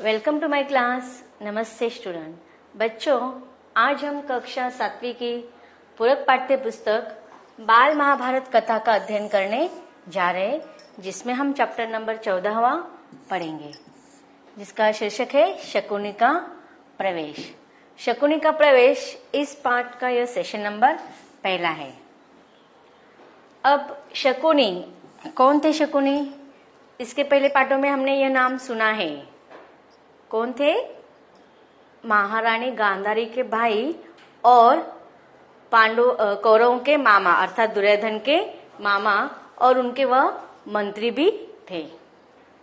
Welcome to my class. नमस्ते student. बच्चों, आज हम कक्षा 7वीं की पूरक पाठ्य पुस्तक बाल महाभारत कथा का अध्ययन करने जा रहे हैं, जिसमें हम चैप्टर नंबर 14वां पढ़ेंगे, जिसका शीर्षक है शकुनी का प्रवेश। शकुनी का प्रवेश इस पाठ का यह सेशन नंबर पहला है। अब शकुनी कौन थे? शकुनी इसके पहले पाठों में हमने यह नाम सुना है। कौन थे? महारानी गांधारी के भाई और कौरवों के मामा अर्थात दुर्योधन के मामा, और उनके वह मंत्री भी थे।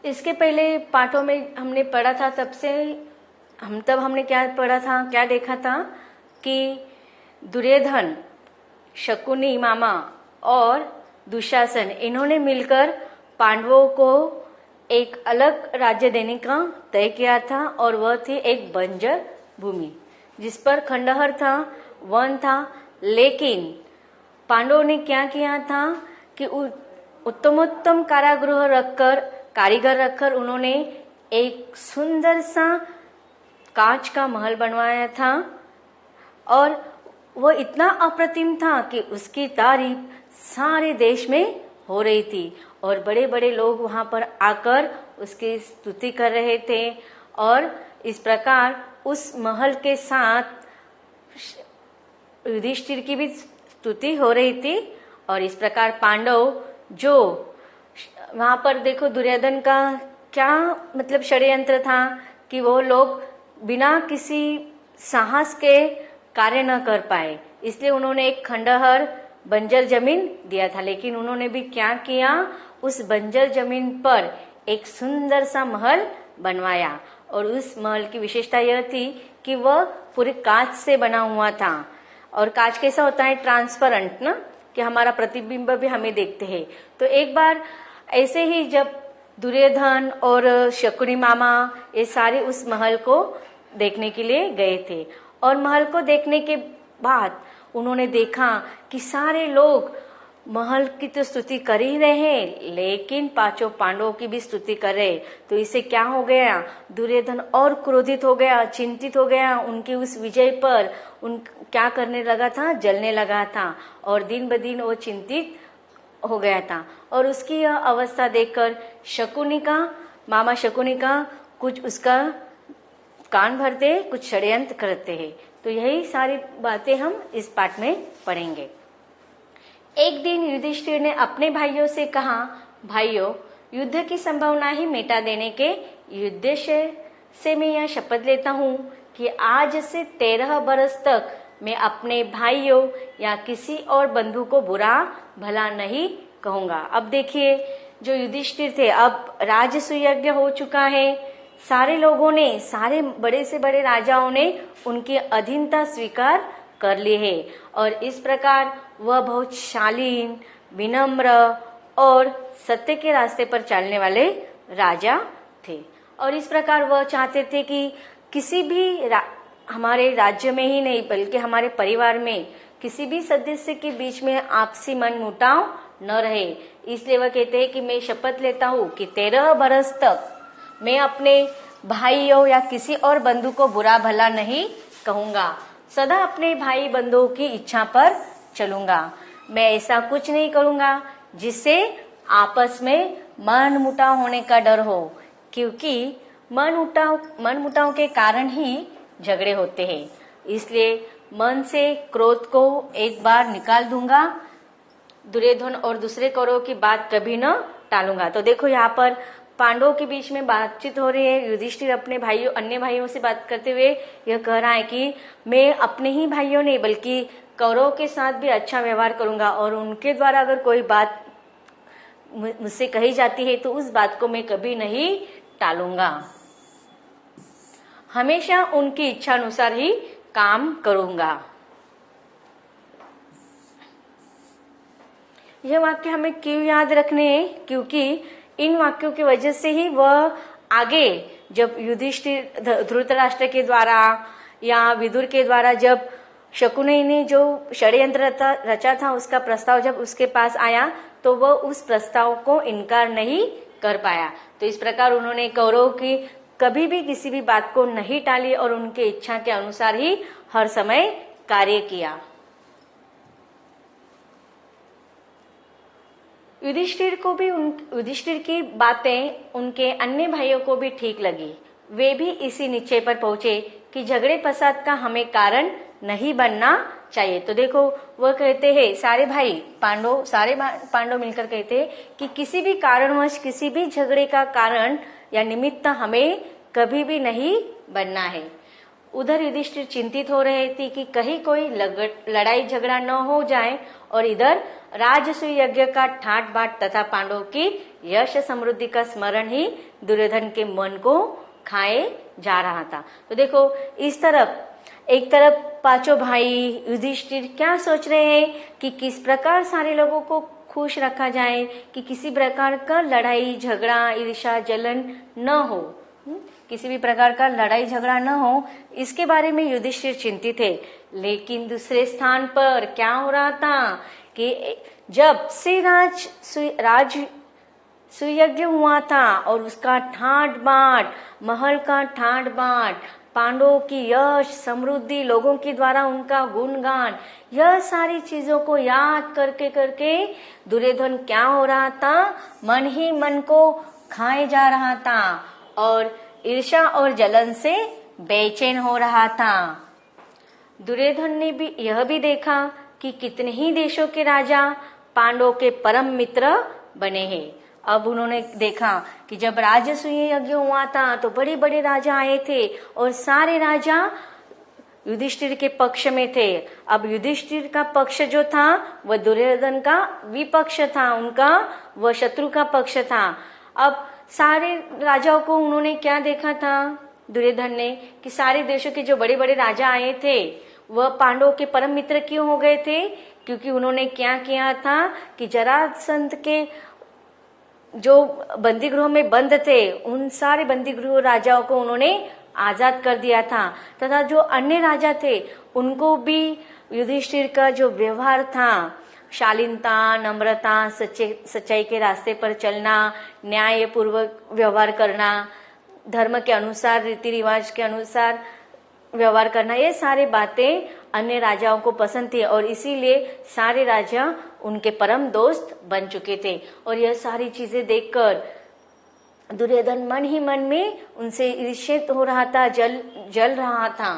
इसके पहले पाठों में हमने पढ़ा था, तब हमने क्या पढ़ा था, क्या देखा था कि दुर्योधन, शकुनी मामा और दुशासन, इन्होंने मिलकर पांडवों को एक अलग राज्य देने का तय किया था, और वह थी एक बंजर भूमि जिस पर खंडहर था, वन था। लेकिन पांडवों ने क्या किया था कि उत्तमोत्तम कारीगर रखकर उन्होंने एक सुंदर सा कांच का महल बनवाया था, और वो इतना अप्रतिम था कि उसकी तारीफ सारे देश में हो रही थी, और बड़े बड़े लोग वहां पर आकर उसकी स्तुति कर रहे थे। और इस प्रकार उस महल के साथ युधिष्ठिर की भी स्तुति हो रही थी। और इस प्रकार पांडव, जो वहां पर देखो दुर्योधन का क्या मतलब षड्यंत्र था कि वो लोग बिना किसी साहस के कार्य न कर पाए, इसलिए उन्होंने एक खंडहर बंजर जमीन दिया था। लेकिन उन्होंने भी क्या किया, उस बंजर जमीन पर एक सुंदर सा महल बनवाया, और उस महल की विशेषता यह थी कि वह पूरे कांच से बना हुआ था। और कांच कैसा होता है? ट्रांसपेरेंट ना, कि हमारा प्रतिबिंब भी हमें देखते हैं। तो एक बार ऐसे ही जब दुर्योधन और शकुनी मामा ये सारे उस महल को देखने के लिए गए थे, और महल को देखने के बाद उन्होंने देखा कि सारे लोग महल की तो स्तुति कर ही रहे हैं, लेकिन पांचों पांडवों की भी स्तुति कर रहे। तो इसे क्या हो गया, दुर्योधन और क्रोधित हो गया, चिंतित हो गया उनकी उस विजय पर। क्या करने लगा था? जलने लगा था, और दिन ब दिन वो चिंतित हो गया था। और उसकी यह अवस्था देखकर मामा शकुनी का कुछ उसका कान भरते, कुछ षड्यंत्र करते हैं। तो यही सारी बातें हम इस पाठ में पढ़ेंगे। एक दिन युधिष्ठिर ने अपने भाइयों से कहा, भाइयों, युद्ध की संभावना ही मिटा देने के उद्देश्य से मैं यह शपथ लेता हूँ कि आज से 13 बरस तक मैं अपने भाइयों या किसी और बंधु को बुरा भला नहीं कहूंगा। अब देखिए, जो युधिष्ठिर थे, अब राजसूय हो चुका है, सारे लोगों ने, सारे बड़े से बड़े राजाओं ने उनकी अधीनता स्वीकार कर ली है, और इस प्रकार वह बहुत शालीन, विनम्र और सत्य के रास्ते पर चलने वाले राजा थे। और इस प्रकार वह चाहते थे कि किसी भी हमारे राज्य में ही नहीं, बल्कि हमारे परिवार में किसी भी सदस्य के बीच में आपसी मन मुटाव न रहे। इसलिए वह कहते हैं कि मैं शपथ लेता हूँ कि 13 बरस तक मैं अपने भाइयों या किसी और बंधु को बुरा भला नहीं कहूंगा, सदा अपने भाई बंधुओं की इच्छा पर चलूंगा। मैं ऐसा कुछ नहीं करूंगा जिससे आपस में मन मुटाव होने का डर हो, क्योंकि मन मुटाव के कारण ही झगड़े होते हैं। इसलिए मन से क्रोध को एक बार निकाल दूंगा, दुर्योधन और दूसरे कौरवों की बात कभी न टालूंगा। तो देखो, यहाँ पर पांडवों के बीच में बातचीत हो रही है। युधिष्ठिर अपने अन्य भाइयों से बात करते हुए यह कह रहा है कि मैं अपने ही भाइयों नहीं, बल्कि कौरवों के साथ भी अच्छा व्यवहार करूंगा, और उनके द्वारा अगर कोई बात मुझसे कही जाती है तो उस बात को मैं कभी नहीं टालूंगा, हमेशा उनकी इच्छा अनुसार ही काम करूंगा। यह वाक्य हमें क्यों याद रखने हैं? क्योंकि इन वाक्यों की वजह से ही वह आगे, जब युधिष्ठिर धृतराष्ट्र के द्वारा या विदुर के द्वारा जब शकुनी ने जो षड्यंत्र रचा था, उसका प्रस्ताव जब उसके पास आया, तो वह उस प्रस्ताव को इनकार नहीं कर पाया। तो इस प्रकार उन्होंने कौरव की कभी भी किसी भी बात को नहीं टाली और उनके इच्छा के अनुसार ही हर समय कार्य किया। युधिष्ठिर की बातें उनके अन्य भाइयों को भी ठीक लगी। वे भी इसी निश्चय पर पहुंचे कि झगड़े फसाद का हमें कारण नहीं बनना चाहिए। तो देखो वह कहते हैं, सारे पांडव मिलकर कहते हैं कि किसी भी कारणवश किसी भी झगड़े का कारण या निमित्त हमें कभी भी नहीं बनना है। उधर युधिष्ठिर चिंतित हो रहे थे कि कहीं कोई लड़ाई झगड़ा न हो जाए, और इधर राजसूय यज्ञ का ठाट बाट तथा पांडवों की यश समृद्धि का स्मरण ही दुर्योधन के मन को खाए जा रहा था। तो देखो इस तरफ एक तरफ पांचों भाई युधिष्ठिर क्या सोच रहे हैं कि किस प्रकार सारे लोगों को खुश रखा जाए, कि किसी प्रकार का लड़ाई झगड़ा ईर्ष्या जलन न हो, किसी भी प्रकार का लड़ाई झगड़ा न हो, इसके बारे में युधिष्ठिर चिंतित थे। लेकिन दूसरे स्थान पर क्या हो रहा था कि जब से राज सुयज्ञ हुआ था और उसका ठाट बाट, महल का ठाट बाट, पांडवों की यश समृद्धि, लोगों के द्वारा उनका गुणगान, यह सारी चीजों को याद करके करके दुर्योधन क्या हो रहा था, मन ही मन को खाए जा रहा था और ईर्ष्या और जलन से बेचैन हो रहा था। दुर्योधन ने भी यह भी देखा कि कितने ही देशों के राजा पांडवों के परम मित्र बने हैं। अब उन्होंने देखा कि जब राजसूय यज्ञ हुआ था तो बड़े बड़े राजा आए थे और सारे राजा युधिष्ठिर के पक्ष में थे। अब युधिष्ठिर का पक्ष जो था वह दुर्योधन का विपक्ष था, उनका वह शत्रु का पक्ष था। अब सारे राजाओं को उन्होंने क्या देखा था दुर्योधन ने, कि सारे देशों के जो बड़े बड़े राजा आए थे वह पांडवों के परम मित्र क्यों हो गए थे, क्योंकि उन्होंने क्या किया था कि जरासंध के जो बंदी गृह में बंद थे उन सारे बंदी गृह राजाओं को उन्होंने आजाद कर दिया था, तथा जो अन्य राजा थे उनको भी युधिष्ठिर का जो व्यवहार था, शालीनता, नम्रता, सच्चाई के रास्ते पर चलना, न्याय पूर्वक व्यवहार करना, धर्म के अनुसार, रीति रिवाज के अनुसार व्यवहार करना, ये सारी बातें अन्य राजाओं को पसंद थी और इसीलिए सारे राजा उनके परम दोस्त बन चुके थे। और यह सारी चीजें देखकर दुर्योधन मन ही मन में उनसे ईर्ष्यित हो रहा था, जल रहा था।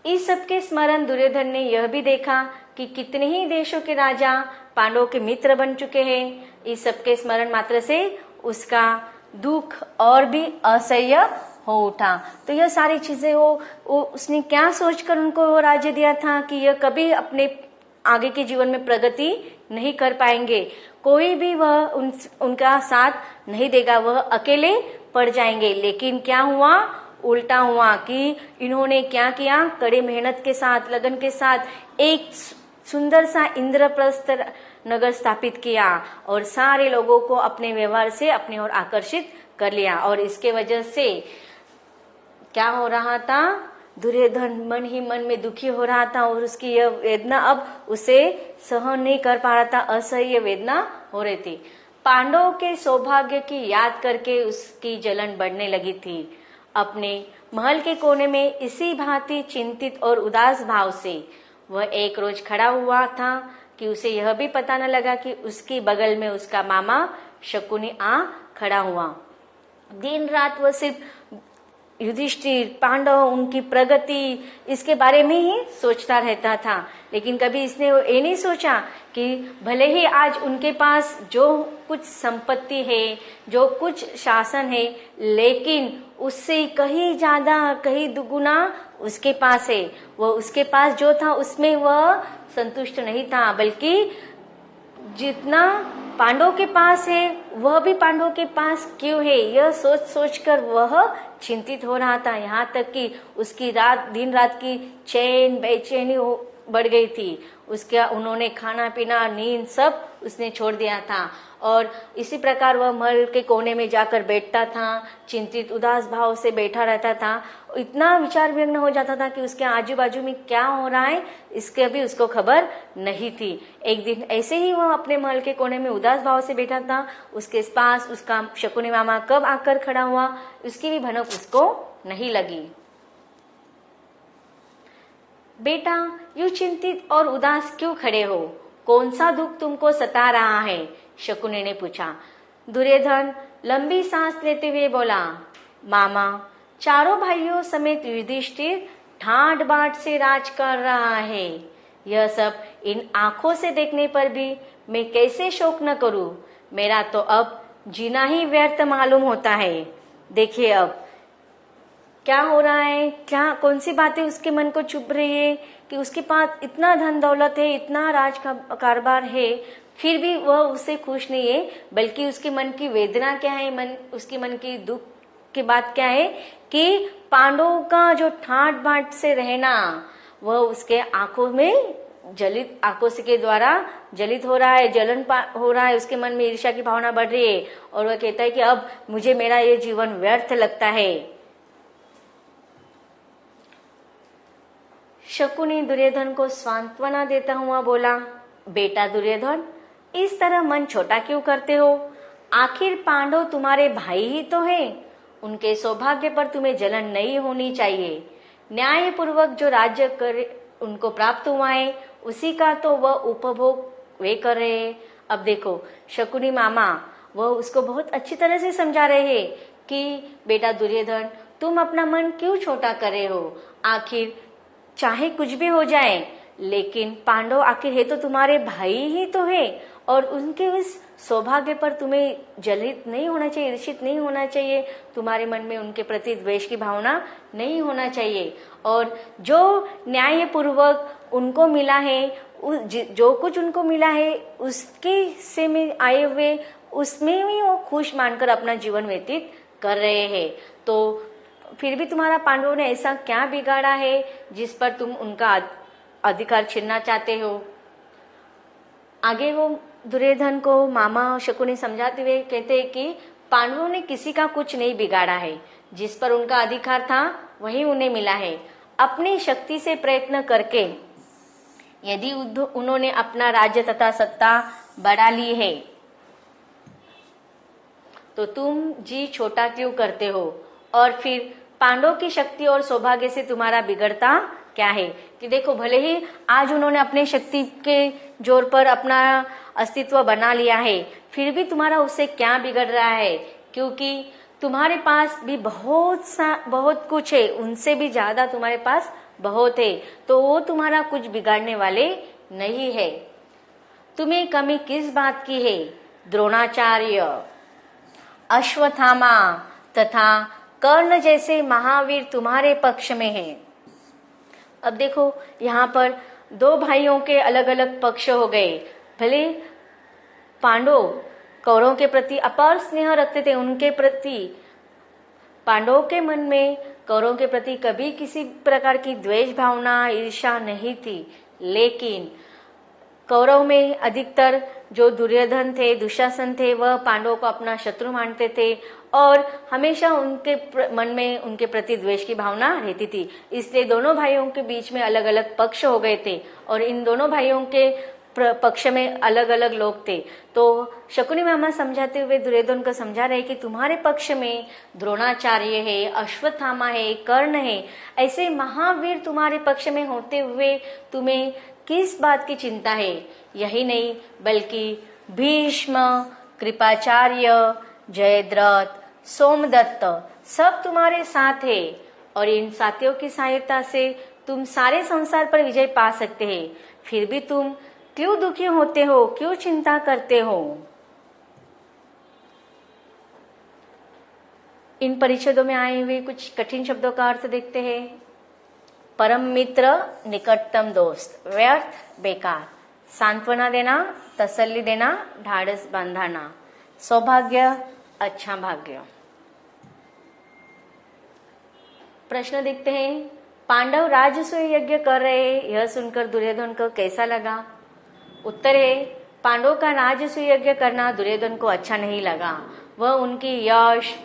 इस सबके स्मरण दुर्योधन ने यह भी देखा कि कितने ही देशों के राजा पांडवों के मित्र बन चुके हैं। इस सबके स्मरण मात्र से उसका दुख और भी असह्य हो उठा। तो यह सारी चीजें उसने क्या सोचकर उनको वो राज्य दिया था कि यह कभी अपने आगे के जीवन में प्रगति नहीं कर पाएंगे, कोई भी वह उनका साथ नहीं देगा, वह अकेले पड़ जाएंगे। लेकिन क्या हुआ, उल्टा हुआ कि इन्होंने क्या किया, कड़ी मेहनत के साथ, लगन के साथ एक सुंदर सा इंद्रप्रस्थ नगर स्थापित किया और सारे लोगों को अपने व्यवहार से अपनी ओर आकर्षित कर लिया। और इसके वजह से क्या हो रहा था, दुर्योधन मन ही मन में दुखी हो रहा था और उसकी यह वेदना अब उसे सहन नहीं कर पा रहा था, असह्य वेदना हो रही थी। पांडवों के सौभाग्य की याद करके उसकी जलन बढ़ने लगी थी। अपने महल के कोने में इसी भांति चिंतित और उदास भाव से वह एक रोज खड़ा हुआ था कि उसे यह भी पता न लगा कि उसकी बगल में उसका मामा शकुनी आ खड़ा हुआ। दिन रात वह सिर्फ युधिष्ठिर, पांडव, उनकी प्रगति, इसके बारे में ही सोचता रहता था। लेकिन कभी इसने ये नहीं सोचा कि भले ही आज उनके पास जो कुछ संपत्ति है, जो कुछ शासन है, लेकिन उससे कहीं ज्यादा, कहीं दुगुना उसके पास है। वह उसके पास जो था उसमें वह संतुष्ट नहीं था, बल्कि जितना पांडवों के पास है वह भी पांडवों के पास क्यों है, यह सोच सोच कर वह चिंतित हो रहा था। यहाँ तक कि उसकी दिन रात की चैन बेचैनी बढ़ गई थी। उनोंने खाना पीना, नींद सब उसने छोड़ दिया था और इसी प्रकार वह महल के कोने में जाकर बैठता था, चिंतित उदास भाव से बैठा रहता था। इतना विचार विघ्न हो जाता था कि उसके आजू बाजू में क्या हो रहा है इसके भी उसको खबर नहीं थी। एक दिन ऐसे ही वह अपने महल के कोने में उदास भाव से बैठा था। उसके पास उसका शकुनी मामा कब आकर खड़ा हुआ उसकी भी भनक उसको नहीं लगी। बेटा, यूं चिंतित और उदास क्यों खड़े हो? कौन सा दुख तुमको सता रहा है? शकुनी ने पूछा। दुर्योधन लंबी सांस लेते हुए बोला, मामा, चारों भाइयों समेत युधिष्ठिर ठाट बाट से राज कर रहा है। यह सब इन आंखों से देखने पर भी मैं कैसे शोक न करूं? मेरा तो अब जीना ही व्यर्थ मालूम होता है। देखिए अब क्या हो रहा है, क्या कौन सी बातें उसके मन को चुभ रही है कि उसके पास इतना धन दौलत है, इतना राज का कारोबार है, फिर भी वह उससे खुश नहीं है। बल्कि उसके मन की वेदना क्या है, उसके मन की दुख की बात क्या है कि पांडवों का जो ठाट बाट से रहना वह उसके आंखों में जलित, आंखों से के द्वारा जलित हो रहा है, जलन हो रहा है। उसके मन में ईर्ष्या की भावना बढ़ रही है और वह कहता है कि अब मुझे मेरा ये जीवन व्यर्थ लगता है। शकुनी दुर्योधन को सांत्वना देता हुआ बोला, बेटा दुर्योधन, इस तरह मन छोटा क्यों करते हो? आखिर पांडव तुम्हारे भाई ही तो हैं। उनके सौभाग्य पर तुम्हें जलन नहीं होनी चाहिए। न्याय पूर्वक जो राज्य कर उनको प्राप्त हुआ है उसी का तो वह उपभोग वे कर रहे हैं। अब देखो शकुनी मामा वह उसको बहुत अच्छी तरह से समझा रहे हैं कि बेटा दुर्योधन, तुम अपना मन क्यों छोटा कर रहे हो? आखिर चाहे कुछ भी हो जाए, लेकिन पांडव आखिर है तो तुम्हारे भाई ही तो है और उनके उस सौभाग्य पर तुम्हें जलित नहीं होना चाहिए, ईर्षित नहीं होना चाहिए। तुम्हारे मन में उनके प्रति द्वेष की भावना नहीं होना चाहिए। और जो न्याय पूर्वक उनको मिला है, जो कुछ उनको मिला है उसके से में आए हुए उसमें ही वो खुश मानकर अपना जीवन व्यतीत कर रहे हैं। तो फिर भी तुम्हारा पांडवों ने ऐसा क्या बिगाड़ा है जिस पर तुम उनका अधिकार छीनना चाहते हो? आगे वो दुर्योधन को मामा शकुनी समझाते हुए कहते हैं कि पांडवों ने किसी का कुछ नहीं बिगाड़ा है। जिस पर उनका अधिकार था वही उन्हें मिला है। अपनी शक्ति से प्रयत्न करके यदि उन्होंने अपना राज्य तथा सत्ता बढ़ा ली है तो तुम जी छोटा क्यों करते हो? और फिर पांडवों की शक्ति और सौभाग्य से तुम्हारा बिगड़ता क्या है? कि देखो भले ही आज उन्होंने अपने शक्ति के जोर पर अपना अस्तित्व बना लिया है, फिर भी तुम्हारा उससे क्या बिगड़ रहा है? क्योंकि तुम्हारे पास भी बहुत कुछ है, उनसे भी ज्यादा तुम्हारे पास बहुत है, तो वो तुम्हारा कुछ बिगाड़ने वाले नहीं है। तुम्हें कमी किस बात की है? द्रोणाचार्य, अश्वत्थामा तथा कर्ण जैसे महावीर तुम्हारे पक्ष में हैं। अब देखो यहाँ पर दो भाइयों के अलग अलग पक्ष हो गए। भले पांडव कौरवों के प्रति अपार स्नेह रखते थे, उनके प्रति पांडवों के मन में कौरवों के प्रति कभी किसी प्रकार की द्वेष भावना, ईर्ष्या नहीं थी। लेकिन कौरव में अधिकतर जो दुर्योधन थे, दुशासन थे, वह पांडवों को अपना शत्रु मानते थे और हमेशा उनके मन में उनके प्रति द्वेष की भावना रहती थी। इसलिए दोनों भाइयों के बीच में अलग अलग पक्ष हो गए थे और इन दोनों भाइयों के पक्ष में अलग अलग लोग थे। तो शकुनी मामा समझाते हुए दुर्योधन को समझा रहे कि तुम्हारे पक्ष में द्रोणाचार्य है, अश्वत्थामा है, कर्ण है, ऐसे महावीर तुम्हारे पक्ष में होते हुए तुम्हें किस बात की चिंता है? यही नहीं बल्कि भीष्म, कृपाचार्य, जयद्रथ, सोमदत्त सब तुम्हारे साथ है और इन साथियों की सहायता से तुम सारे संसार पर विजय पा सकते हैं। फिर भी तुम क्यों दुखी होते हो, क्यों चिंता करते हो? इन परिच्छेदों में आए हुए कुछ कठिन शब्दों का अर्थ देखते हैं। परम मित्र, निकटतम दोस्त, व्यर्थ, बेकार, सांत्वना देना, तसल्ली देना, ढाढ़स बांधाना, सौभाग्य, अच्छा भाग्य। प्रश्न देखते हैं। पांडव राजसूय यज्ञ कर रहे, यह सुनकर दुर्योधन को कैसा लगा? उत्तर है, पांडवों का राजसूय यज्ञ करना दुर्योधन को अच्छा नहीं लगा। वह उनकी यश,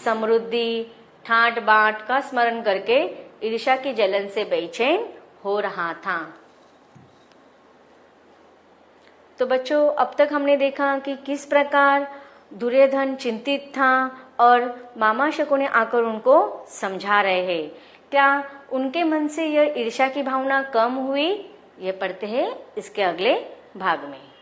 समृद्धि, ठाट बाट का स्मरण करके ईर्ष्या की जलन से बेचैन हो रहा था। तो बच्चों, अब तक हमने देखा कि किस प्रकार दुर्योधन चिंतित था और मामा शकुनी आकर उनको समझा रहे हैं। क्या उनके मन से यह ईर्ष्या की भावना कम हुई? ये पढ़ते हैं इसके अगले भाग में।